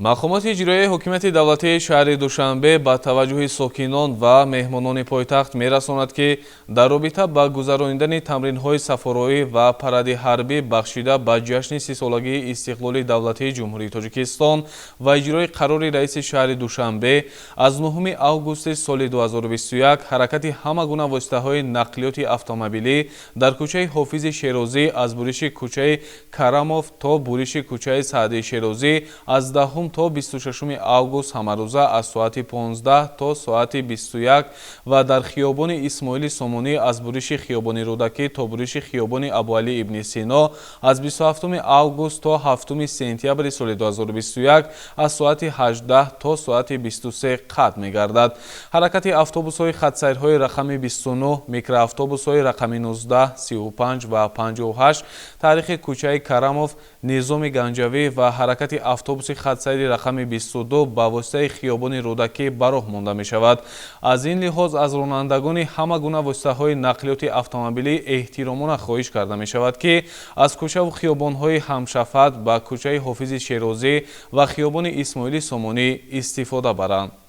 мақомоти иҷроии ҳукумати давлатии шаҳри Душанбе ба таваҷҷӯҳи сокинон ва меҳмонони пойтахт мерасонад, ки дар робита ба гузарондани тамринҳои сафароӣ ва паради ҳарбӣ бахшида ба ҷашни 30-солагии истиқлоли давлатии ҷумҳурии Тоҷикистон ва иҷрои қарори раиси шаҳри Душанбе аз 9 августи соли 2021 ҳаракати ҳама гуна воситаҳои нақлиёти автомобилӣ дар кӯчаи Ҳофизи Шерозӣ аз буриши кӯчаи Карамов то буриши кӯчаи Саъдии Шерозӣ аз 10 то 26 август ҳамарӯза аз соати 15 то соати 21 ва дар хиёбони Исмоили Сомонӣ аз буриши хиёбони Рӯдакӣ то буриши хиёбони Абуалӣ ибни Сино аз 27 август то 7 сентябри соли 2021 аз соати 18 то соати 23 қатъ мегардад. ҳаракати автобусҳои хатсайрҳои рақами 29, микроавтобусҳои рақами 19, 35 ва 58, таърихи кӯчаи Карамов, Низоми Ганҷавӣ ва ҳаракати автобуси хатсайри рақами 22 ба воситаи хиёбони Рӯдакӣ ба роҳ монда мешавад. аз ин лиҳоз аз ронандагони ҳама гуна воситаҳои нақлиёти автомобилӣ эҳтиромона хоҳиш карда мешавад, ки аз кӯчаву хиёбонҳои Ҳамшафат ба кӯчаи Ҳофизи Шерозӣ ва хиёбони Исмоили Сомонӣ истифода баранд.